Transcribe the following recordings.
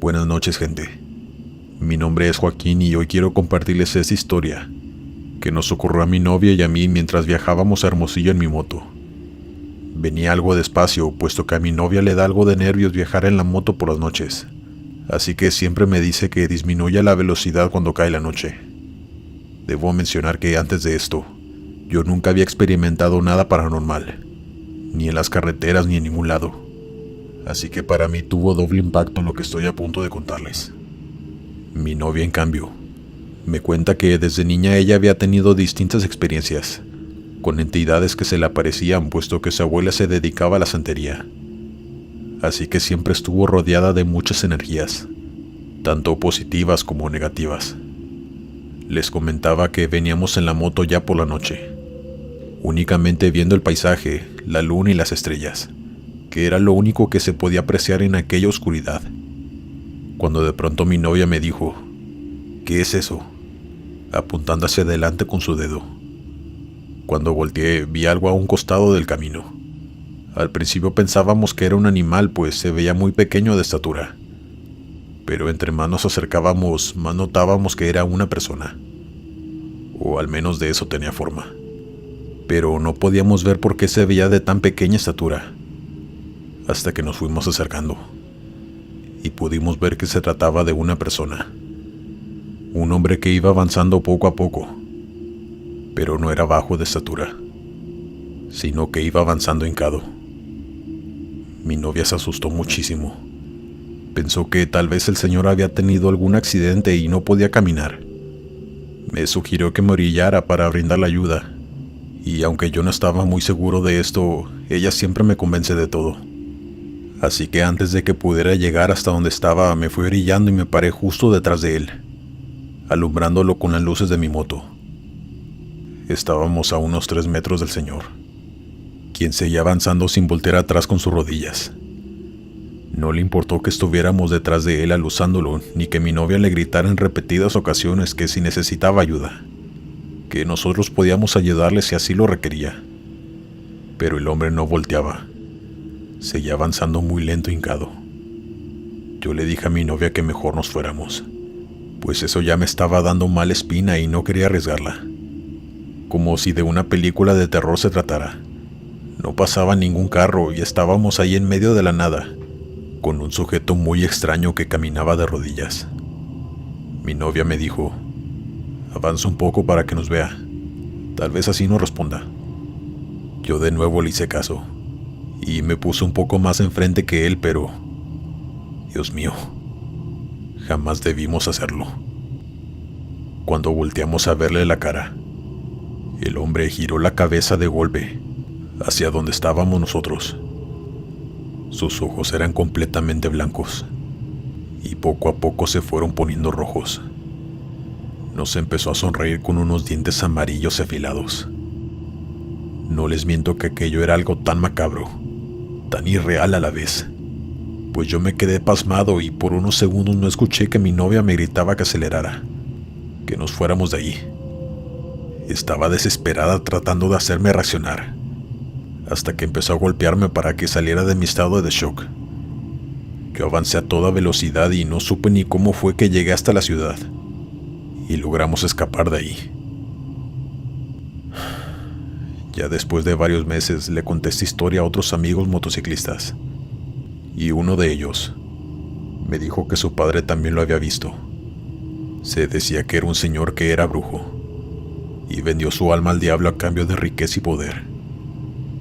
Buenas noches, gente. Mi nombre es Joaquín y hoy quiero compartirles esta historia que nos ocurrió a mi novia y a mí mientras viajábamos a Hermosillo en mi moto. Venía algo despacio, puesto que a mi novia le da algo de nervios viajar en la moto por las noches, así que siempre me dice que disminuya la velocidad cuando cae la noche. Debo mencionar que antes de esto, yo nunca había experimentado nada paranormal, ni en las carreteras ni en ningún lado, así que para mí tuvo doble impacto lo que estoy a punto de contarles. Mi novia, en cambio, me cuenta que desde niña ella había tenido distintas experiencias con entidades que se le aparecían, puesto que su abuela se dedicaba a la santería. Así que siempre estuvo rodeada de muchas energías, tanto positivas como negativas. Les comentaba que veníamos en la moto ya por la noche, únicamente viendo el paisaje, la luna y las estrellas, que era lo único que se podía apreciar en aquella oscuridad, cuando de pronto mi novia me dijo: ¿qué es eso?, apuntando hacia adelante con su dedo. Cuando volteé, vi algo a un costado del camino. Al principio pensábamos que era un animal, pues se veía muy pequeño de estatura, pero entre más nos acercábamos, más notábamos que era una persona, o al menos de eso tenía forma, pero no podíamos ver por qué se veía de tan pequeña estatura, hasta que nos fuimos acercando, y pudimos ver que se trataba de una persona, un hombre que iba avanzando poco a poco, pero no era bajo de estatura, sino que iba avanzando hincado. Mi novia se asustó muchísimo. Pensó que tal vez el señor había tenido algún accidente y no podía caminar. Me sugirió que me orillara para brindarle ayuda, y aunque yo no estaba muy seguro de esto, ella siempre me convence de todo. Así que antes de que pudiera llegar hasta donde estaba, me fui orillando y me paré justo detrás de él, alumbrándolo con las luces de mi moto. Estábamos a unos 3 metros del señor, quien seguía avanzando sin voltear atrás con sus rodillas. No le importó que estuviéramos detrás de él alusándolo, ni que mi novia le gritara en repetidas ocasiones que si necesitaba ayuda, que nosotros podíamos ayudarle si así lo requería. Pero el hombre no volteaba. Seguía avanzando muy lento, hincado. Yo le dije a mi novia que mejor nos fuéramos, pues eso ya me estaba dando mala espina y no quería arriesgarla. Como si de una película de terror se tratara. No pasaba ningún carro y estábamos ahí en medio de la nada, con un sujeto muy extraño que caminaba de rodillas. Mi novia me dijo: avanza un poco para que nos vea, tal vez así nos responda. Yo de nuevo le hice caso, y me puse un poco más enfrente que él, pero... Dios mío, jamás debimos hacerlo. Cuando volteamos a verle la cara, el hombre giró la cabeza de golpe hacia donde estábamos nosotros. Sus ojos eran completamente blancos y poco a poco se fueron poniendo rojos. Nos empezó a sonreír con unos dientes amarillos y afilados. No les miento que aquello era algo tan macabro, tan irreal a la vez, pues yo me quedé pasmado y por unos segundos no escuché que mi novia me gritaba que acelerara, que nos fuéramos de ahí. Estaba desesperada tratando de hacerme reaccionar, hasta que empezó a golpearme para que saliera de mi estado de shock. Yo avancé a toda velocidad y no supe ni cómo fue que llegué hasta la ciudad, y logramos escapar de ahí. Ya después de varios meses le conté esta historia a otros amigos motociclistas, y uno de ellos me dijo que su padre también lo había visto. Se decía que era un señor que era brujo, y vendió su alma al diablo a cambio de riqueza y poder,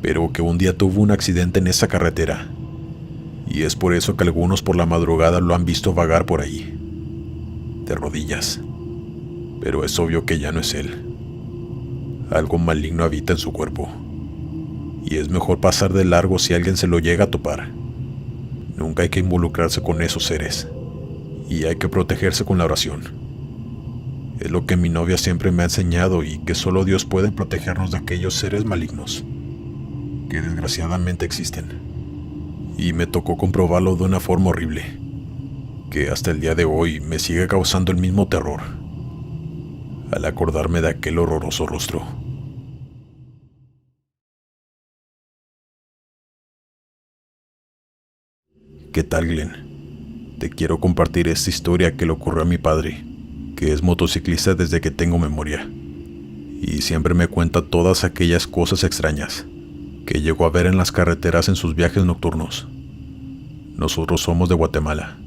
pero que un día tuvo un accidente en esa carretera, y es por eso que algunos por la madrugada lo han visto vagar por ahí, de rodillas. Pero es obvio que ya no es él. Algo maligno habita en su cuerpo, y es mejor pasar de largo si alguien se lo llega a topar. Nunca hay que involucrarse con esos seres, y hay que protegerse con la oración. Es lo que mi novia siempre me ha enseñado, y que solo Dios puede protegernos de aquellos seres malignos, que desgraciadamente existen. Y me tocó comprobarlo de una forma horrible, que hasta el día de hoy me sigue causando el mismo terror, al acordarme de aquel horroroso rostro. ¿Qué tal, Glenn? Te quiero compartir esta historia que le ocurrió a mi padre, que es motociclista desde que tengo memoria, y siempre me cuenta todas aquellas cosas extrañas que llegó a ver en las carreteras en sus viajes nocturnos. Nosotros somos de Guatemala.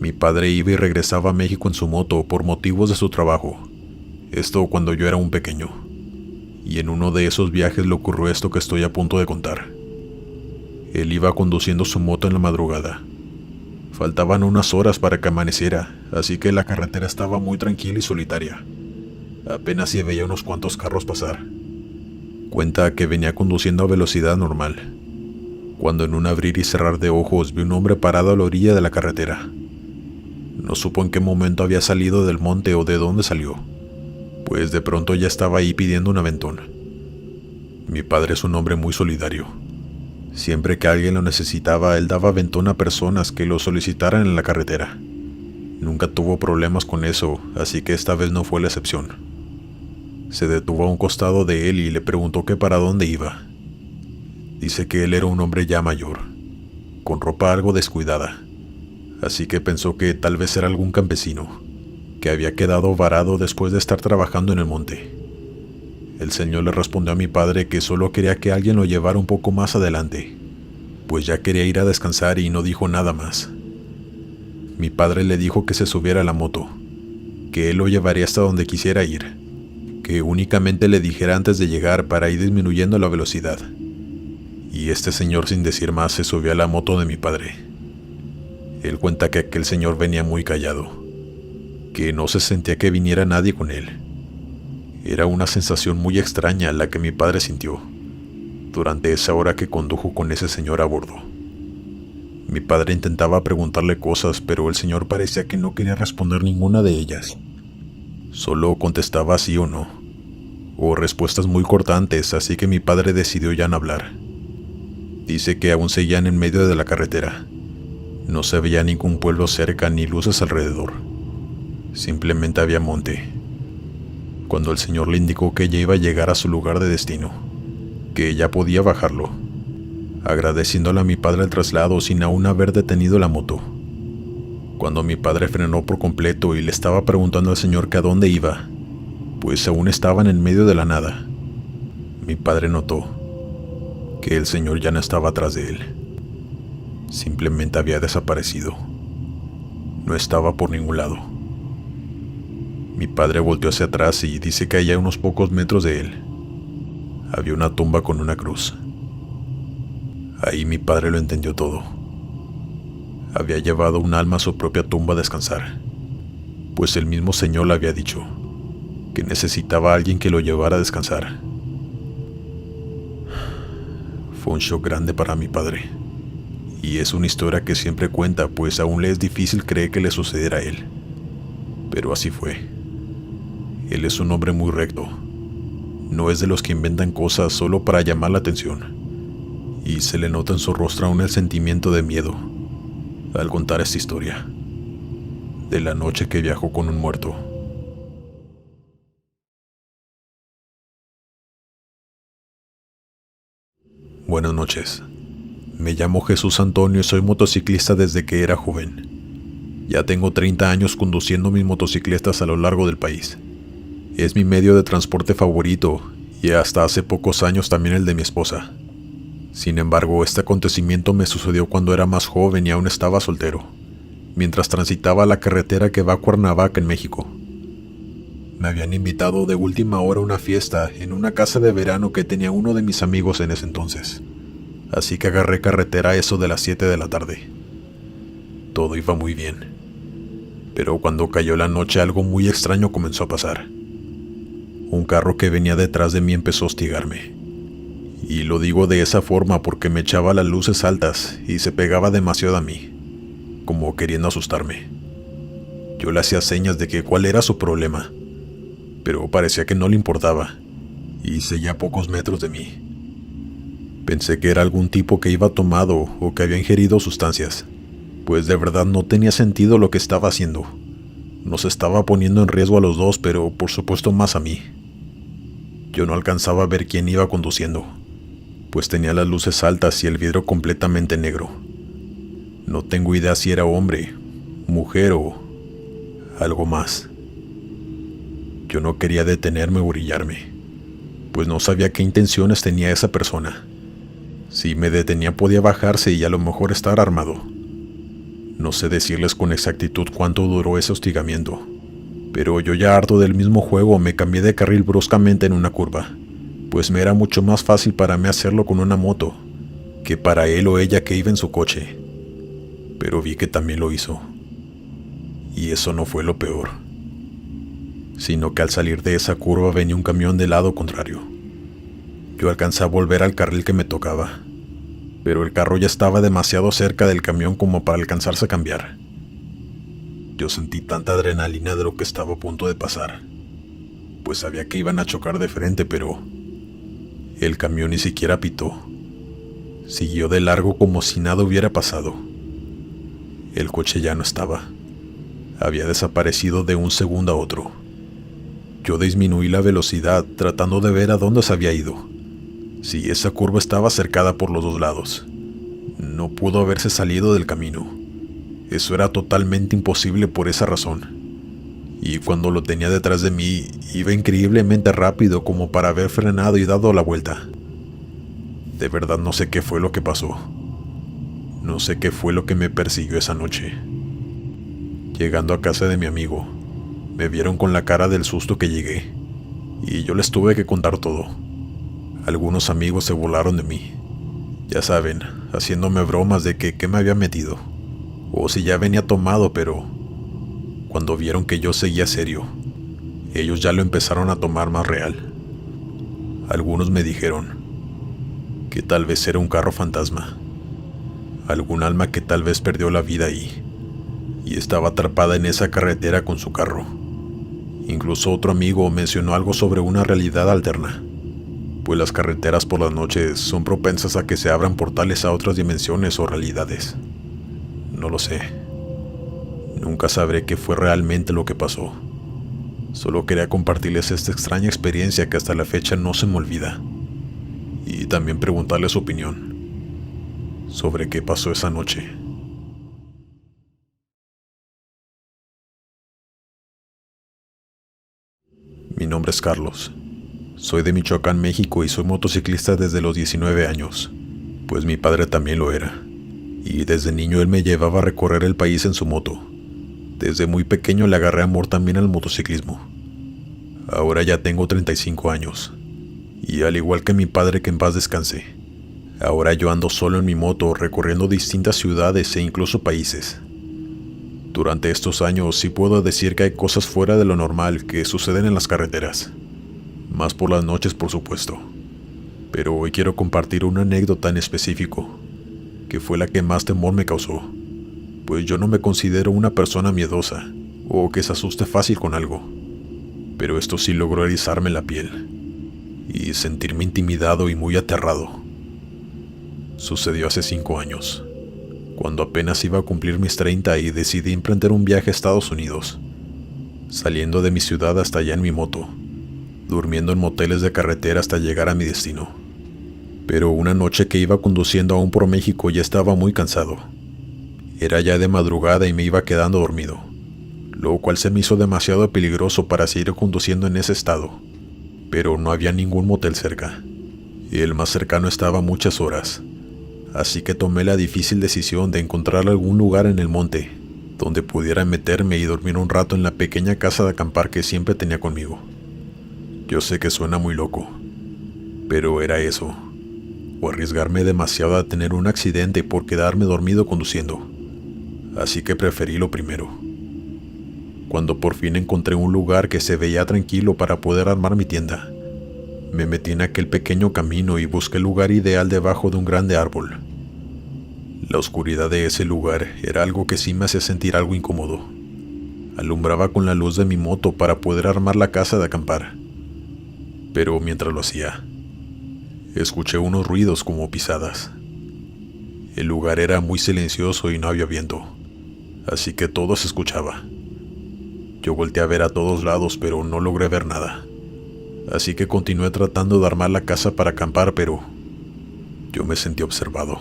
Mi padre iba y regresaba a México en su moto por motivos de su trabajo. Esto cuando yo era un pequeño. Y en uno de esos viajes le ocurrió esto que estoy a punto de contar. Él iba conduciendo su moto en la madrugada. Faltaban unas horas para que amaneciera, así que la carretera estaba muy tranquila y solitaria. Apenas se veía unos cuantos carros pasar. Cuenta que venía conduciendo a velocidad normal, cuando en un abrir y cerrar de ojos vi un hombre parado a la orilla de la carretera. No supo en qué momento había salido del monte o de dónde salió, pues de pronto ya estaba ahí pidiendo un aventón. Mi padre es un hombre muy solidario. Siempre que alguien lo necesitaba, él daba aventón a personas que lo solicitaran en la carretera. Nunca tuvo problemas con eso, así que esta vez no fue la excepción. Se detuvo a un costado de él y le preguntó que para dónde iba. Dice que él era un hombre ya mayor, con ropa algo descuidada, así que pensó que tal vez era algún campesino, que había quedado varado después de estar trabajando en el monte. El señor le respondió a mi padre que solo quería que alguien lo llevara un poco más adelante, pues ya quería ir a descansar y no dijo nada más. Mi padre le dijo que se subiera a la moto, que él lo llevaría hasta donde quisiera ir, que únicamente le dijera antes de llegar para ir disminuyendo la velocidad. Y este señor, sin decir más, se subió a la moto de mi padre. Él cuenta que aquel señor venía muy callado, que no se sentía que viniera nadie con él. Era una sensación muy extraña la que mi padre sintió durante esa hora que condujo con ese señor a bordo. Mi padre intentaba preguntarle cosas, pero el señor parecía que no quería responder ninguna de ellas. Solo contestaba sí o no, o respuestas muy cortantes, así que mi padre decidió ya no hablar. Dice que aún seguían en medio de la carretera. No se veía ningún pueblo cerca ni luces alrededor. Simplemente había monte. Cuando el señor le indicó que ya iba a llegar a su lugar de destino, que ya podía bajarlo, agradeciéndole a mi padre el traslado sin aún haber detenido la moto. Cuando mi padre frenó por completo y le estaba preguntando al señor que a dónde iba, pues aún estaban en medio de la nada, mi padre notó que el señor ya no estaba atrás de él. Simplemente había desaparecido. No estaba por ningún lado. Mi padre volteó hacia atrás y dice que allá a unos pocos metros de él había una tumba con una cruz. Ahí mi padre lo entendió todo. Había llevado un alma a su propia tumba a descansar, pues el mismo señor le había dicho que necesitaba a alguien que lo llevara a descansar. Fue un shock grande para mi padre, y es una historia que siempre cuenta, pues aún le es difícil creer que le sucediera a él. Pero así fue. Él es un hombre muy recto. No es de los que inventan cosas solo para llamar la atención, y se le nota en su rostro aún el sentimiento de miedo al contar esta historia de la noche que viajó con un muerto. Buenas noches. Me llamo Jesús Antonio y soy motociclista desde que era joven. Ya tengo 30 años conduciendo mis motocicletas a lo largo del país. Es mi medio de transporte favorito y hasta hace pocos años también el de mi esposa. Sin embargo, este acontecimiento me sucedió cuando era más joven y aún estaba soltero, mientras transitaba la carretera que va a Cuernavaca, en México. Me habían invitado de última hora a una fiesta en una casa de verano que tenía uno de mis amigos en ese entonces, así que agarré carretera a eso de las 7 de la tarde. Todo iba muy bien, pero cuando cayó la noche algo muy extraño comenzó a pasar. Un carro que venía detrás de mí empezó a hostigarme, y lo digo de esa forma porque me echaba las luces altas y se pegaba demasiado a mí, como queriendo asustarme. Yo le hacía señas de que cuál era su problema, pero parecía que no le importaba, y seguía a pocos metros de mí. Pensé que era algún tipo que iba tomado o que había ingerido sustancias, pues de verdad no tenía sentido lo que estaba haciendo. Nos estaba poniendo en riesgo a los dos, pero por supuesto más a mí. Yo no alcanzaba a ver quién iba conduciendo, pues tenía las luces altas y el vidrio completamente negro. No tengo idea si era hombre, mujer o algo más. Yo no quería detenerme o brillarme, pues no sabía qué intenciones tenía esa persona. Si me detenía podía bajarse y a lo mejor estar armado. No sé decirles con exactitud cuánto duró ese hostigamiento, pero yo ya harto del mismo juego me cambié de carril bruscamente en una curva, pues me era mucho más fácil para mí hacerlo con una moto que para él o ella que iba en su coche. Pero vi que también lo hizo. Y eso no fue lo peor, sino que al salir de esa curva venía un camión del lado contrario. Yo alcancé a volver al carril que me tocaba, pero el carro ya estaba demasiado cerca del camión como para alcanzarse a cambiar. Yo sentí tanta adrenalina de lo que estaba a punto de pasar, pues sabía que iban a chocar de frente, pero el camión ni siquiera pitó. Siguió de largo como si nada hubiera pasado. El coche ya no estaba. Había desaparecido de un segundo a otro. Yo disminuí la velocidad tratando de ver a dónde se había ido. Si esa curva estaba cercada por los dos lados, no pudo haberse salido del camino. Eso era totalmente imposible por esa razón. Y cuando lo tenía detrás de mí, iba increíblemente rápido como para haber frenado y dado la vuelta. De verdad no sé qué fue lo que pasó. No sé qué fue lo que me persiguió esa noche. Llegando a casa de mi amigo, me vieron con la cara del susto que llegué, y yo les tuve que contar todo. Algunos amigos se burlaron de mí, ya saben, haciéndome bromas de que qué me había metido, o si ya venía tomado, pero cuando vieron que yo seguía serio, ellos ya lo empezaron a tomar más real. Algunos me dijeron que tal vez era un carro fantasma, algún alma que tal vez perdió la vida ahí y estaba atrapada en esa carretera con su carro. Incluso otro amigo mencionó algo sobre una realidad alterna, pues las carreteras por las noches son propensas a que se abran portales a otras dimensiones o realidades. No lo sé. Nunca sabré qué fue realmente lo que pasó. Solo quería compartirles esta extraña experiencia que hasta la fecha no se me olvida, y también preguntarles su opinión sobre qué pasó esa noche. Mi nombre es Carlos. Soy de Michoacán, México, y soy motociclista desde los 19 años, pues mi padre también lo era, y desde niño él me llevaba a recorrer el país en su moto. Desde muy pequeño le agarré amor también al motociclismo. Ahora ya tengo 35 años, y al igual que mi padre, que en paz descanse, ahora yo ando solo en mi moto recorriendo distintas ciudades e incluso países. Durante estos años sí puedo decir que hay cosas fuera de lo normal que suceden en las carreteras, más por las noches por supuesto, pero hoy quiero compartir una anécdota en específico, que fue la que más temor me causó, pues yo no me considero una persona miedosa o que se asuste fácil con algo, pero esto sí logró erizarme la piel y sentirme intimidado y muy aterrado. Sucedió hace 5 años, cuando apenas iba a cumplir mis 30 y decidí emprender un viaje a Estados Unidos, saliendo de mi ciudad hasta allá en mi moto, durmiendo en moteles de carretera hasta llegar a mi destino. Pero una noche que iba conduciendo aún por México ya estaba muy cansado. Era ya de madrugada y me iba quedando dormido, lo cual se me hizo demasiado peligroso para seguir conduciendo en ese estado, pero no había ningún motel cerca, y el más cercano estaba a muchas horas. Así que tomé la difícil decisión de encontrar algún lugar en el monte donde pudiera meterme y dormir un rato en la pequeña casa de acampar que siempre tenía conmigo. Yo sé que suena muy loco, pero era eso, o arriesgarme demasiado a tener un accidente por quedarme dormido conduciendo. Así que preferí lo primero. Cuando por fin encontré un lugar que se veía tranquilo para poder armar mi tienda, me metí en aquel pequeño camino y busqué el lugar ideal debajo de un grande árbol. La oscuridad de ese lugar era algo que sí me hacía sentir algo incómodo. Alumbraba con la luz de mi moto para poder armar la casa de acampar. Pero mientras lo hacía, escuché unos ruidos como pisadas. El lugar era muy silencioso y no había viento, así que todo se escuchaba. Yo volteé a ver a todos lados, pero no logré ver nada. Así que continué tratando de armar la casa para acampar, pero yo me sentí observado.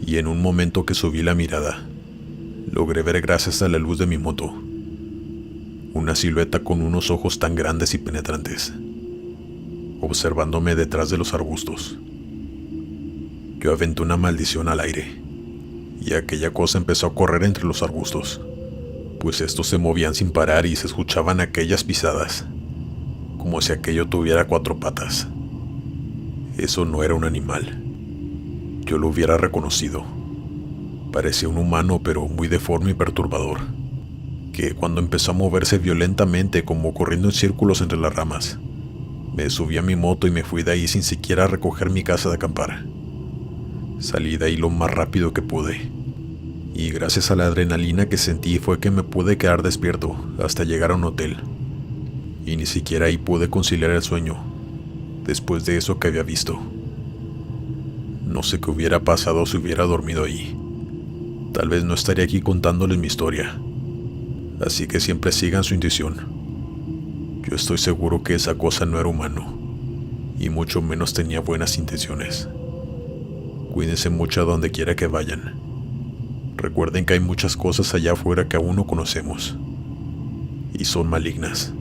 Y en un momento que subí la mirada, Logré ver gracias a la luz de mi moto una silueta con unos ojos tan grandes y penetrantes, observándome detrás de los arbustos. Yo aventé una maldición al aire, y aquella cosa empezó a correr entre los arbustos, pues estos se movían sin parar y se escuchaban aquellas pisadas, como si aquello tuviera 4 patas. Eso no era un animal. Yo lo hubiera reconocido. Parecía un humano, pero muy deforme y perturbador, que cuando empezó a moverse violentamente como corriendo en círculos entre las ramas, me subí a mi moto y me fui de ahí sin siquiera recoger mi casa de acampar. Salí de ahí lo más rápido que pude, y gracias a la adrenalina que sentí fue que me pude quedar despierto hasta llegar a un hotel, y ni siquiera ahí pude conciliar el sueño después de eso que había visto. No sé qué hubiera pasado si hubiera dormido ahí. Tal vez no estaría aquí contándoles mi historia, así que siempre sigan su intuición. Yo estoy seguro que esa cosa no era humano, y mucho menos tenía buenas intenciones. Cuídense mucho a donde quiera que vayan. Recuerden que hay muchas cosas allá afuera que aún no conocemos, y son malignas.